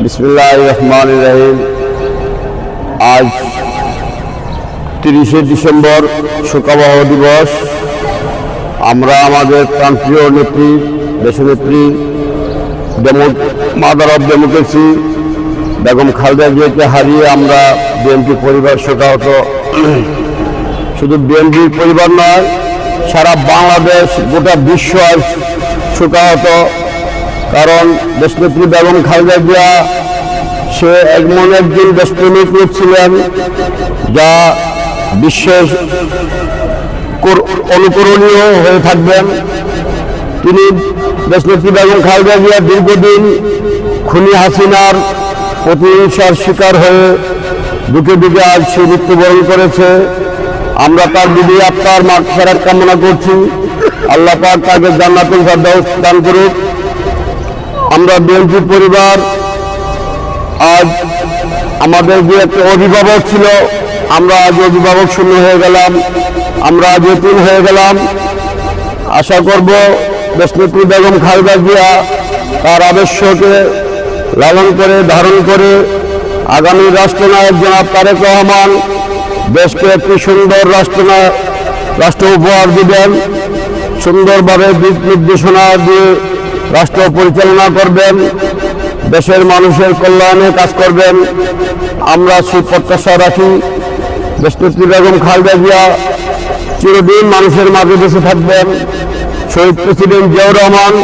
বিসমিল্লাহির রহমানির রহিম। আজ 30শে ডিসেম্বর শোকাবহ দিবস। আমরা আমাদের প্রান্তীয় নেত্রী, দেশনেত্রী, mother of democracy Begum Khaleda জিয়াকে হারিয়ে আমরা বিএনপি পরিবার শোকাহত। শুধু বিএনপি পরিবার নয়, সারা বাংলাদেশ, গোটা বিশ্ব আজ শোকাহত। কারণ দেশনেত্রী বেগম খালেদা জিয়া সে এমন একজন দেশপ্রেমিক লোক ছিলেন যা বিশ্বের অনুকরণীয় হয়ে থাকবেন। তিনি দেশনেত্রী বেগম খালেদা জিয়া দীর্ঘদিন খুনি হাসিনার প্রতিহিংসার শিকার হয়ে দুঃখে দুঃখে আজ সে মৃত্যুবরণ করেছে। আমরা তার বিধি আত্মার মাগফিরাত কামনা করছি। আল্লাহ পাক তাকে জান্নাতুল ফেরদাউস দান করুক। আমরা বিএনপি পরিবার আজ আমাদের যে একটা অভিভাবক ছিল, আমরা আজ অভিভাবক শূন্য হয়ে গেলাম, আমরা আজ এতিম হয়ে গেলাম। আশা করব দেশনেত্রী বেগম খালেদা জিয়া তার আদর্শকে লালন করে ধারণ করে আগামী রাষ্ট্রনায়ক জনাব তারেক রহমান দেশকে একটি সুন্দর রাষ্ট্র উপহার দিবেন, সুন্দরভাবে দিক নির্দেশনা দিয়ে রাষ্ট্র পরিচালনা করবেন, দেশের মানুষের কল্যাণে কাজ করবেন। আমরা সেই প্রত্যাশা রাখি। দেশনেত্রী বেগম খালেদা জিয়া চিরদিন মানুষের মাঝে বেঁচে থাকবেন। শহীদ প্রেসিডেন্ট জিয়াউর রহমান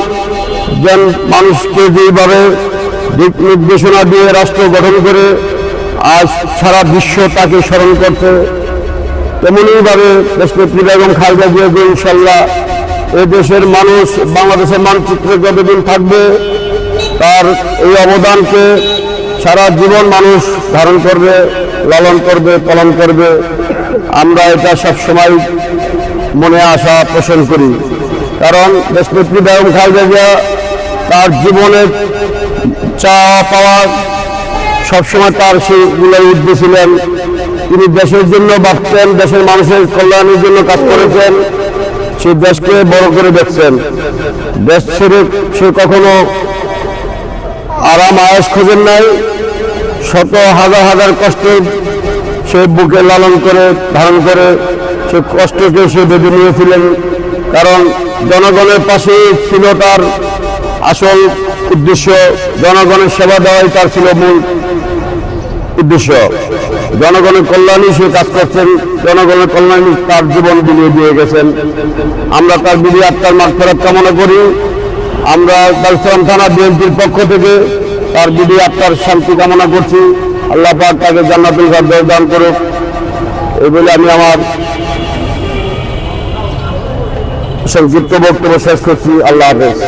যেন মানুষকে যেইভাবে দিক নির্দেশনা দিয়ে রাষ্ট্র গঠন করে আজ সারা বিশ্ব তাকে স্মরণ করছে, তেমনিভাবে দেশনেত্রী বেগম খালেদা জিয়াকে ইনশাল্লাহ এই দেশের মানুষ বাংলাদেশের মানচিত্রে যতদিন থাকবে তার এই অবদানকে সারা জীবন মানুষ ধারণ করবে, লালন করবে, পালন করবে। আমরা এটা সবসময় মনে আশা পোষণ করি। কারণ দেশনেত্রী বেগম খালেদা জিয়া তার জীবনের চাওয়া পাওয়া সবসময় তার সেগুলোই ঊর্ধ্বে ছিলেন। তিনি দেশের জন্য ভাবতেন, দেশের মানুষের কল্যাণের জন্য কাজ করেছেন, সে দেশকে বড় করে দেখছেন। দেশ ছেড়ে সে কখনো আরাম আয়েশ খোঁজেন নাই। শত হাজার হাজার কষ্ট সে বুকে লালন করে ধারণ করে সে কষ্টকে সে বেঁধে নিয়েছিলেন। কারণ জনগণের পাশে ছিল তার আসল উদ্দেশ্য, জনগণের সেবা দেওয়াই তার ছিল মূল উদ্দেশ্য। জনগণের কল্যাণে সে কাজ করছেন, জনগণের কল্যাণে তার জীবন বিলিয়ে দিয়ে গেছেন। আমরা তার বিধি আত্মার মাগফিরাত কামনা করি। আমরা দারুসালাম থানা বিএনপির পক্ষ থেকে তার বিধি আত্মার শান্তি কামনা করছি। আল্লাহ পাক তাকে জান্নাতুল ফেরদাউস দান করুক। এই বলে আমি আমার সংক্ষিপ্ত বক্তব্য শেষ করছি। আল্লাহ হাফেজ।